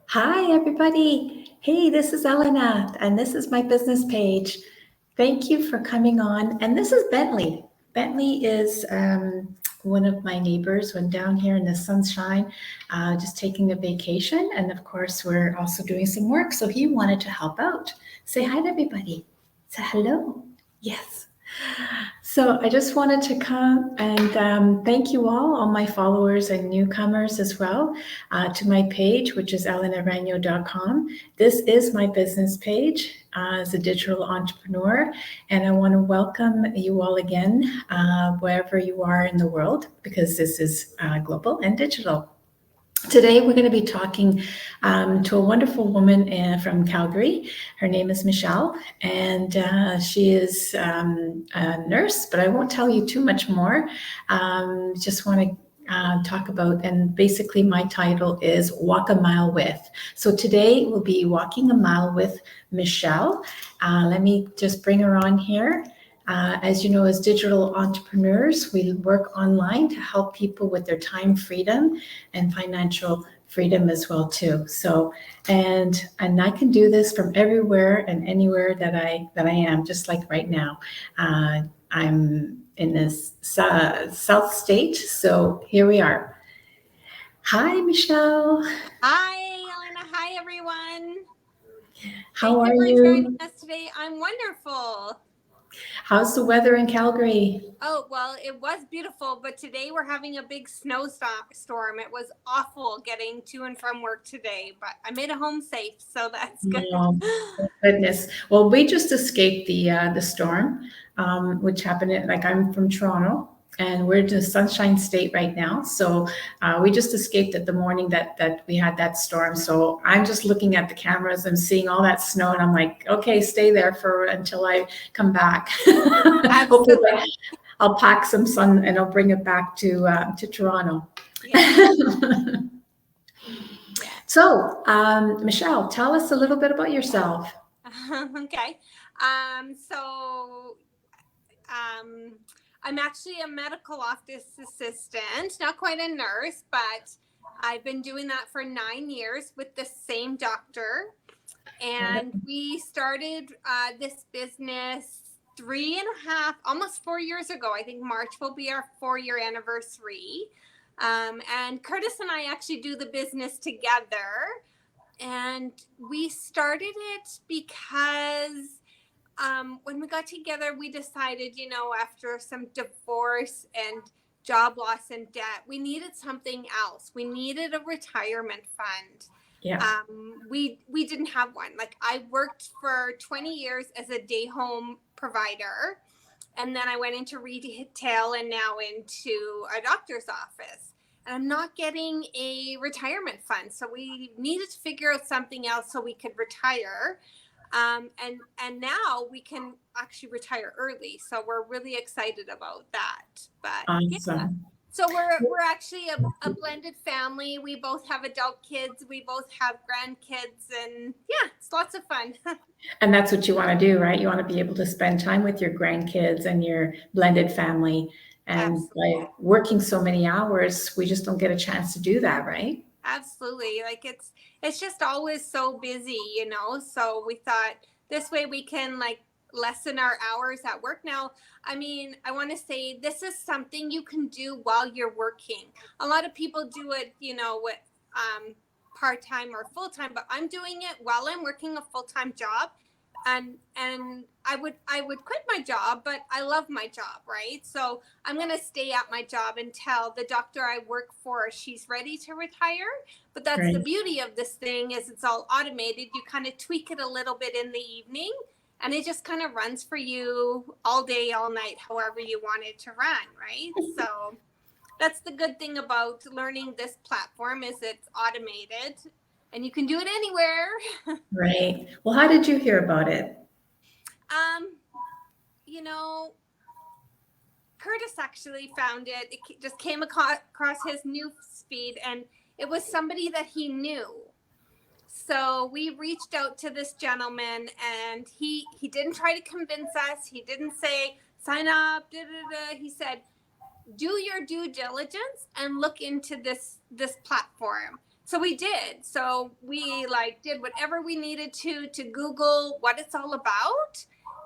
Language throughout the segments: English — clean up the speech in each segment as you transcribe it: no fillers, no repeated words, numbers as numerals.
Hi, everybody. Hey, this is Elena, and this is my business page. Thank you for coming on. And this is Bentley. Bentley is one of my neighbors when down here in the sunshine, just taking a vacation. And of course, we're also doing some work. So he wanted to help out. Say hi to everybody. Say hello. Yes. So I just wanted to come and thank you all my followers and newcomers as well, to my page, which is elenarano.com. This is my business page as a digital entrepreneur, and I want to welcome you all again, wherever you are in the world, because this is global and digital. Today, we're going to be talking to a wonderful woman from Calgary. Her name is Michelle, and she is a nurse, but I won't tell you too much more. Just want to talk about, and basically my title is Walk a Mile With. So today we'll be walking a mile with Michelle. Let me just bring her on here. As you know, as digital entrepreneurs, we work online to help people with their time freedom and financial freedom as well too. So, and I can do this from everywhere and anywhere that I am, just like right now. I'm in this South State, so here we are. Hi, Michelle. Hi, Elena. Hi, everyone. How are Thank you for you? joining us today. I'm wonderful. How's the weather in Calgary? Oh, well, it was beautiful, but today we're having a big snowstorm. It was awful getting to and from work today, but I made it home safe, so that's good. Oh, thank goodness. Well, we just escaped the storm, which happened I'm from Toronto, and we're in the Sunshine State right now. So we just escaped at the morning that we had that storm. So I'm just looking at the cameras and seeing all that snow, and I'm like, okay, stay there for until I come back. Hopefully, I'll pack some sun and I'll bring it back to Toronto. Yeah. So, Michelle, tell us a little bit about yourself. Okay. So I'm actually a medical office assistant, not quite a nurse, but I've been doing that for 9 years with the same doctor. And we started this business 3.5, almost 4 years ago. I think March will be our 4-year anniversary. And Curtis and I actually do the business together. And we started it because when we got together, we decided, after some divorce and job loss and debt, we needed something else. We needed a retirement fund. Yeah. We didn't have one. Like, I worked for 20 years as a day home provider, and then I went into retail and now into a doctor's office. And I'm not getting a retirement fund. So we needed to figure out something else so we could retire. And now we can actually retire early. So we're really excited about that. But yeah. Awesome. So we're actually a blended family. We both have adult kids. We both have grandkids, and yeah, it's lots of fun. And that's what you want to do, right? You want to be able to spend time with your grandkids and your blended family. And Absolutely. by working so many hours, we just don't get a chance to do that, right? Absolutely. Like, it's just always so busy, so we thought this way we can lessen our hours at work. Now, I mean, I want to say this is something you can do while you're working. A lot of people do it, with part-time or full-time, but I'm doing it while I'm working a full-time job. And I would quit my job, but I love my job, right? So I'm going to stay at my job until the doctor I work for, she's ready to retire. But that's Right. the beauty of this thing, is it's all automated. You kind of tweak it a little bit in the evening, and it just kind of runs for you all day, all night, however you want it to run, right? So that's the good thing about learning this platform, is it's automated and you can do it anywhere. Right. Well, how did you hear about it? You know, Curtis actually found it. It just came across his news feed, and it was somebody that he knew. So we reached out to this gentleman, and he didn't try to convince us. He didn't say, sign up, da, da, da. He said, do your due diligence and look into this platform. So we did. So we like did whatever we needed to Google what it's all about.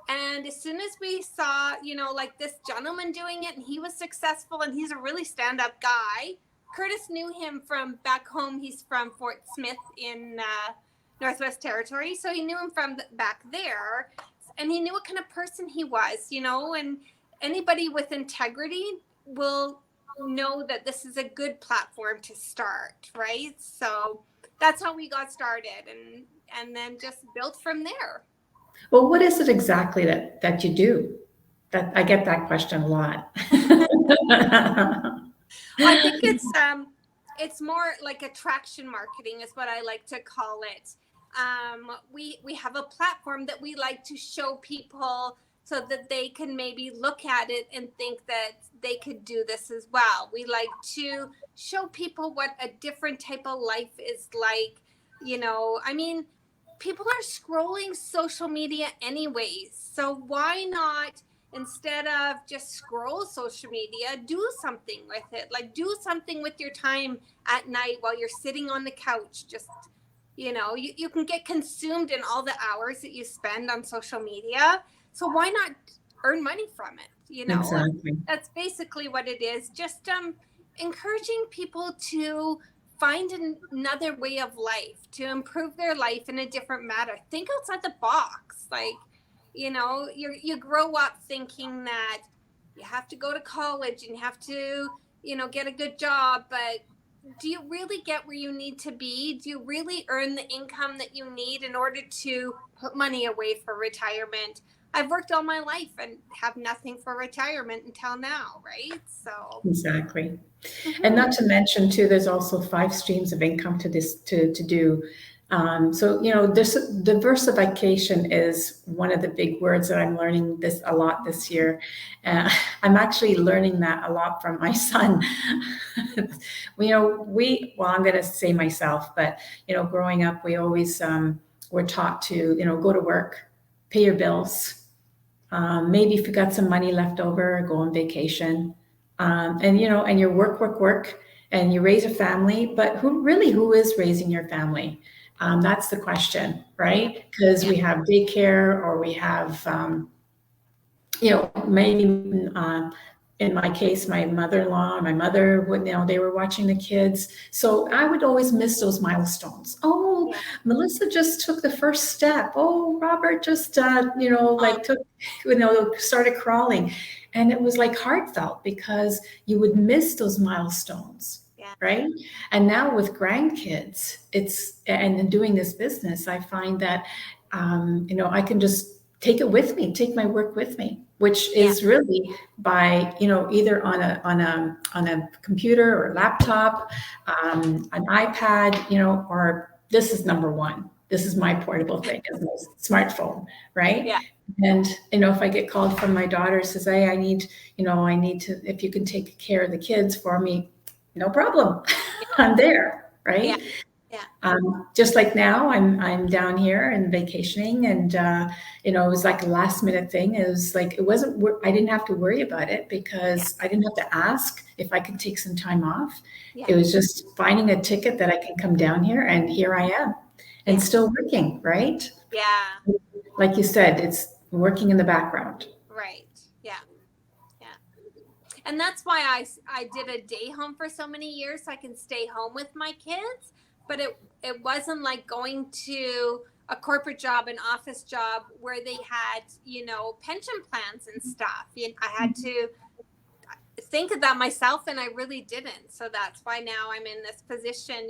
And as soon as we saw, like this gentleman doing it and he was successful and he's a really stand-up guy. Curtis knew him from back home. He's from Fort Smith in Northwest Territory. So he knew him from back there. And he knew what kind of person he was, and anybody with integrity will know that this is a good platform to start, right? So that's how we got started, and then just built from there. Well, what is it exactly that you do? That I get that question a lot. I think it's more like attraction marketing is what I like to call it. We have a platform that we like to show people so that they can maybe look at it and think that they could do this as well. We like to show people what a different type of life is like. I mean, people are scrolling social media anyways. So why not, instead of just scroll social media, do something with it? Like do something with your time at night while you're sitting on the couch. Just, you can get consumed in all the hours that you spend on social media. So why not earn money from it? Exactly. That's basically what it is. Just encouraging people to find another way of life, to improve their life in a different manner. Think outside the box. Like, you grow up thinking that you have to go to college and you have to, get a good job, but do you really get where you need to be? Do you really earn the income that you need in order to put money away for retirement? I've worked all my life and have nothing for retirement until now, right? So Exactly. And not to mention too, there's also 5 streams of income to this to do. So this diversification is one of the big words that I'm learning this a lot this year. I'm actually learning that a lot from my son. I'm going to say myself, but growing up, we always were taught to go to work, pay your bills. Maybe if you got some money left over, go on vacation, and you work, and you raise a family. But who is raising your family? That's the question, right? Because we have daycare, or we have, maybe in my case, my mother-in-law and my mother would, they were watching the kids. So I would always miss those milestones. Oh, Melissa just took the first step. Oh, Robert just, started crawling. And it was like heartfelt because you would miss those milestones. Yeah. Right. And now with grandkids, and doing this business, I find that, I can just take my work with me, which is really by, either on a computer or laptop, an iPad, or this is number one. This is my portable thing, is my smartphone, right? Yeah. And, if I get called from my daughter, says, hey, I need to, if you can take care of the kids for me, no problem. I'm there, right? Yeah. Yeah. Just like now, I'm down here and vacationing, and it was like a last minute thing. It was like I didn't have to worry about it because I didn't have to ask if I could take some time off. It was just finding a ticket that I can come down here, and here I am, and still working, right? Yeah. Like you said, it's working in the background. Right. Yeah. Yeah. And that's why I did a day home for so many years, so I can stay home with my kids. But it wasn't like going to a corporate job, an office job where they had, pension plans and stuff. I had to think of that myself, and I really didn't. So that's why now I'm in this position,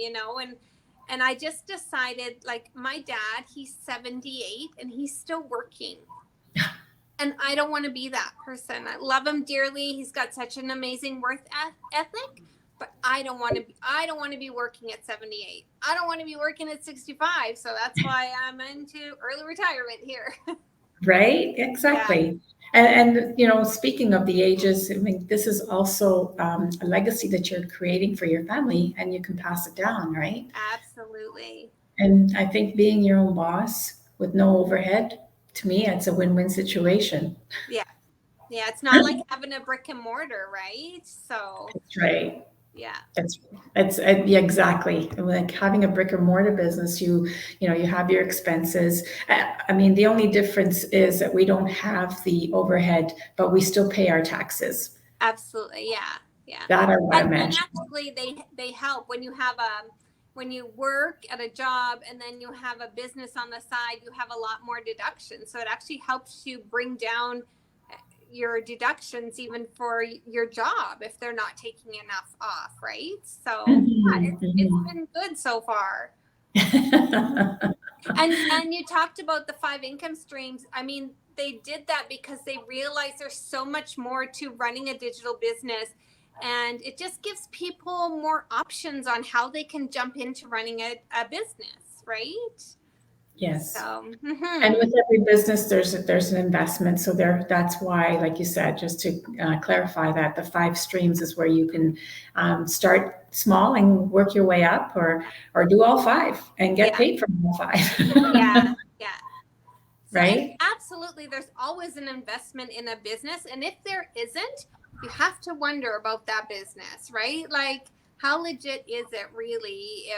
and I just decided, like, my dad, he's 78 and he's still working. And I don't want to be that person. I love him dearly. He's got such an amazing work ethic. But I don't want to be working at 78. I don't want to be working at 65. So that's why I'm into early retirement here. Right? Exactly. Yeah. And speaking of the ages, I mean, this is also a legacy that you're creating for your family, and you can pass it down, right? Absolutely. And I think being your own boss with no overhead, to me, it's a win-win situation. Yeah. Yeah, it's not like having a brick and mortar, right? So, That's right. yeah, Yeah, exactly. Like having a brick and mortar business, you have your expenses. I mean, the only difference is that we don't have the overhead, but we still pay our taxes. absolutely. Yeah, yeah. That I want to And mention. actually, they help when you have when you work at a job and then you have a business on the side. You have a lot more deductions, so it actually helps you bring down your deductions even for your job if they're not taking enough off, right? So yeah, it's Mhm, been good so far. mhm. And you talked about the 5 income streams. I mean, they did that because they realized there's so much more to running a digital business, and it just gives people more options on how they can jump into running a business, right? Yes. So, And with every business, there's an investment. So that's why, like you said, just to clarify that the 5 streams is where you can start small and work your way up, or do all 5 and get yeah, paid from all 5. yeah, yeah. So, and Right? absolutely, there's always an investment in a business. And if there isn't, you have to wonder about that business, right? Like, how legit is it really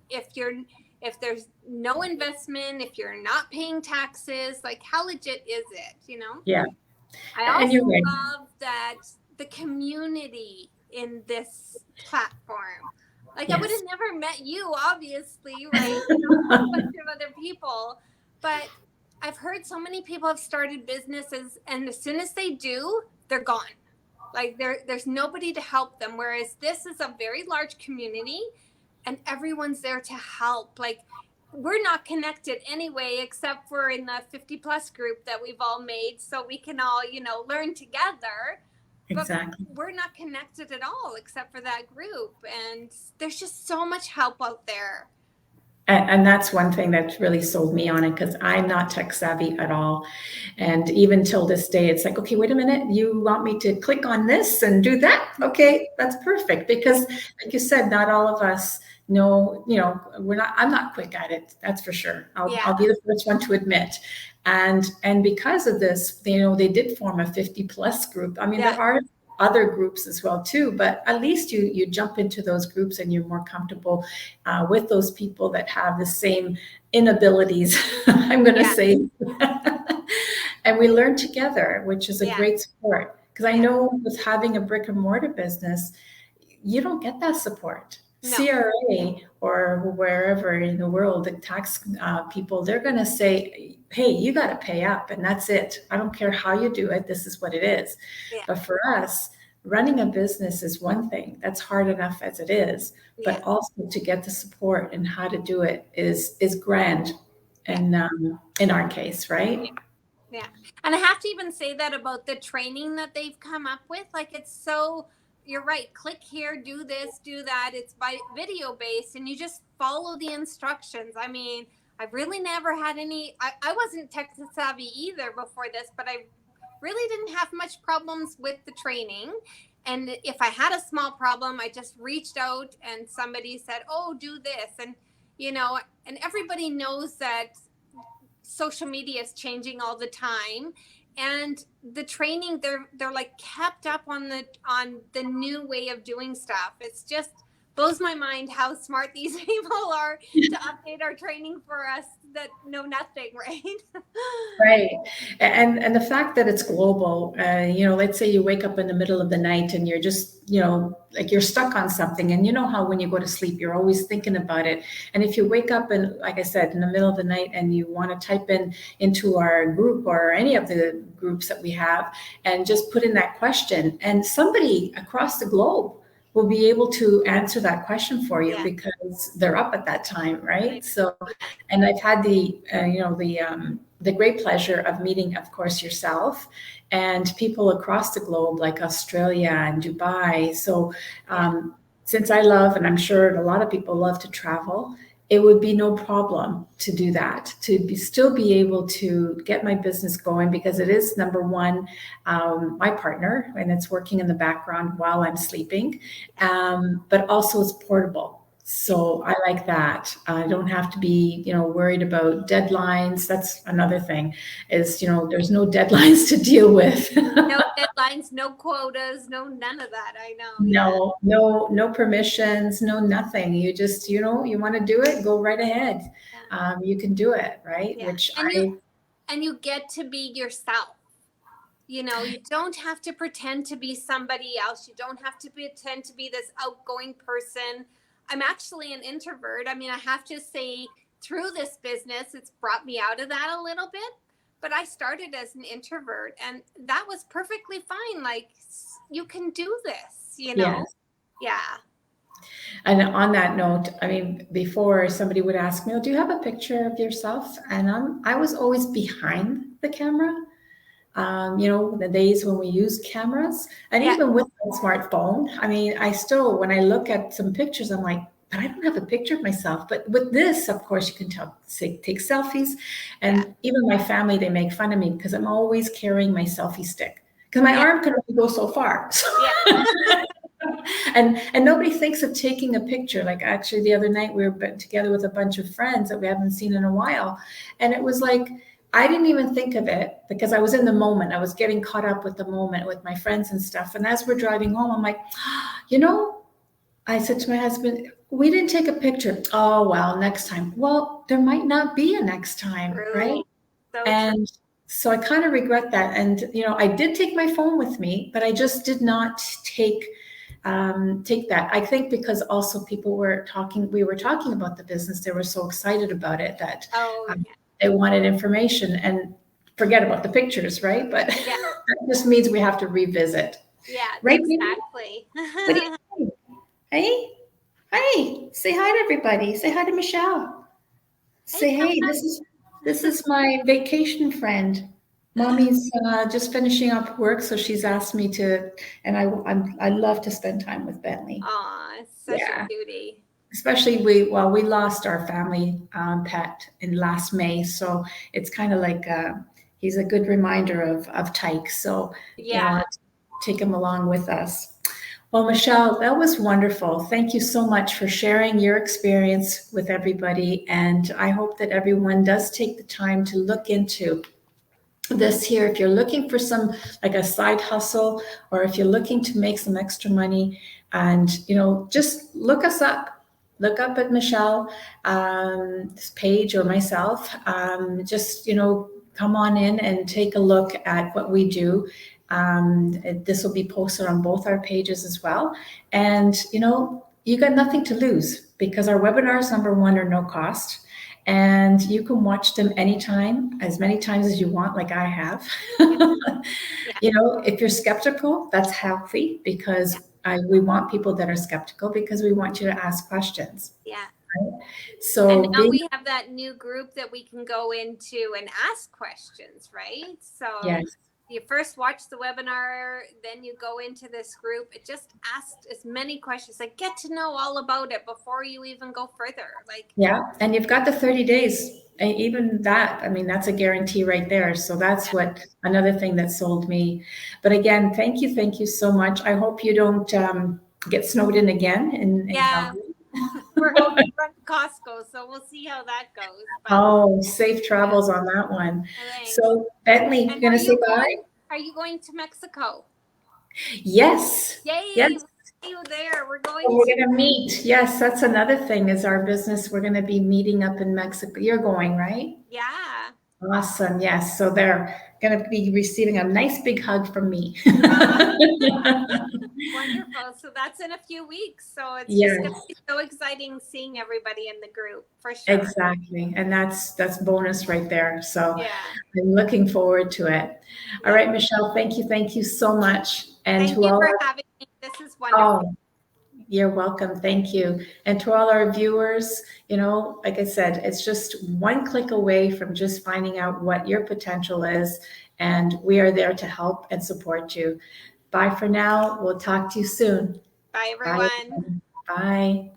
if you're if there's no investment, if you're not paying taxes, like how legit is it, you know? Yeah. I And also you're right. love that the community in this platform. Like I would have Yes. never met you, obviously, right? And a whole bunch of other people. But I've heard so many people have started businesses and as soon as they do, they're gone. Like there's nobody to help them. Whereas this is a very large community and everyone's there to help. Like we're not connected anyway, except for in the 50 plus group that we've all made so we can all, learn together. But Exactly. we're not connected at all except for that group. And there's just so much help out there. And that's one thing that really sold me on it because I'm not tech savvy at all. And even till this day, it's like, okay, wait a minute, you want me to click on this and do that? Okay, that's perfect. Because like you said, not all of us know, I'm not quick at it, that's for sure. I'll Yeah. be the first one to admit. And because of this, they did form a 50 plus group. I mean, Yeah. there are other groups as well too, but at least you jump into those groups and you're more comfortable with those people that have the same inabilities, I'm going to Yeah. say. And we learn together, which is a Yeah. great support. Because I Yeah. know with having a brick and mortar business, you don't get that support. No. CRA or wherever in the world, the tax people, they're going to say, hey, you got to pay up and that's it. I don't care how you do it. This is what it is. Yeah. But for us, running a business is one thing. That's hard enough as it is. Yeah. But also to get the support and how to do it is grand. Yeah. And in our case, right? Yeah. And I have to even say that about the training that they've come up with. Like it's so, you're right. Click here, do this, do that. It's by video based and you just follow the instructions. I mean, I've really never had I wasn't tech savvy either before this, but I really didn't have much problems with the training. And if I had a small problem, I just reached out and somebody said, oh, do this. And everybody knows that social media is changing all the time, and the training they're like kept up on the new way of doing stuff. It's just blows my mind how smart these people are to update our training for us that know nothing, right? Right. And the fact that it's global, let's say you wake up in the middle of the night and you're just, like you're stuck on something. And you know how when you go to sleep, you're always thinking about it. And if you wake up and, like I said, in the middle of the night and you want to type into our group or any of the groups that we have and just put in that question, and somebody across the globe will be able to answer that question for you Yeah. because they're up at that time, right? Right. So, and I've had the great pleasure of meeting, of course, yourself and people across the globe, like Australia and Dubai. So, since I love, and I'm sure a lot of people love to travel, it would be no problem to do that, still be able to get my business going because it is number one, my partner, and it's working in the background while I'm sleeping, but also it's portable. So I like that. I don't have to be, worried about deadlines. That's another thing is, there's no deadlines to deal with. No deadlines, no quotas, none of that. I know. Yeah. No permissions, no nothing. You just, you want to do it, go right ahead. Yeah. You can do it, right? Yeah. And you get to be yourself. You don't have to pretend to be somebody else. You don't have to pretend to be this outgoing person. I'm actually an introvert. I mean, I have to say, through this business, it's brought me out of that a little bit. But I started as an introvert, and that was perfectly fine. Like, you can do this, Yes. Yeah. And on that note, I mean, before somebody would ask me, "Oh, do you have a picture of yourself?" And I was always behind the camera. The days when we use cameras, and Yeah. even with my smartphone, I mean, I still, when I look at some pictures, I'm like, but I don't have a picture of myself. But with this, of course, you can take selfies. And even my family, they make fun of me because I'm always carrying my selfie stick because my arm can only go so far. So and nobody thinks of taking a picture. Like actually the other night we were together with a bunch of friends that we haven't seen in a while. And it was like, I didn't even think of it because I was in the moment. I was getting caught up with the moment with my friends and stuff. And as we're driving home, I'm like, I said to my husband, we didn't take a picture. Oh, well, next time. Well, there might not be a next time, right? So and so I kind of regret that. And, I did take my phone with me, but I just did not take that. I think because also we were talking about the business. They were so excited about it that they wanted information, and forget about the pictures, right? But that just means we have to revisit. Yeah, right? Exactly. What do you think? Hey, say hi to everybody. Say hi to Michelle. Say, hey, this is my vacation friend. Mommy's just finishing up work, so she's asked me to, and I love to spend time with Bentley. Aw, it's such a cutie. Especially we lost our family pet in last May, so it's kind of like he's a good reminder of Tyke. So take him along with us. Well, Michelle, that was wonderful. Thank you so much for sharing your experience with everybody. And I hope that everyone does take the time to look into this here. If you're looking for some, like a side hustle, or if you're looking to make some extra money, and, just look us up. Look up at Michelle, this page, or myself. Just, come on in and take a look at what we do. This will be posted on both our pages as well. And, you got nothing to lose because our webinars, number one, are no cost. And you can watch them anytime, as many times as you want, like I have. If you're skeptical, that's healthy because we want people that are skeptical because we want you to ask questions. Yeah. Right? So and now we have that new group that we can go into and ask questions, right? So you first watch the webinar, then you go into this group. It just asks as many questions, like get to know all about it before you even go further. And you've got the 30 days. Even that, I mean, that's a guarantee right there. So that's what another thing that sold me. But again, thank you so much. I hope you don't get snowed in again in Calgary. We're hoping to run to Costco, so we'll see how that goes. But, safe travels on that one. Thanks. So Bentley, you're going to say bye? Are you going to Mexico? Yes. Yay! Yes. We'll see you there. We're going to meet. Yes, that's another thing is our business. We're going to be meeting up in Mexico. You're going, right? Yeah. Awesome. Yes. So they're going to be receiving a nice big hug from me. Wonderful. So that's in a few weeks. So it's just going to be so exciting seeing everybody in the group, for sure. Exactly. And that's bonus right there. So I'm looking forward to it. All right, Michelle, thank you so much. And thank you for having me. This is wonderful. You're welcome. Thank you. And to all our viewers, like I said, it's just one click away from just finding out what your potential is. And we are there to help and support you. Bye for now. We'll talk to you soon. Bye, everyone. Bye.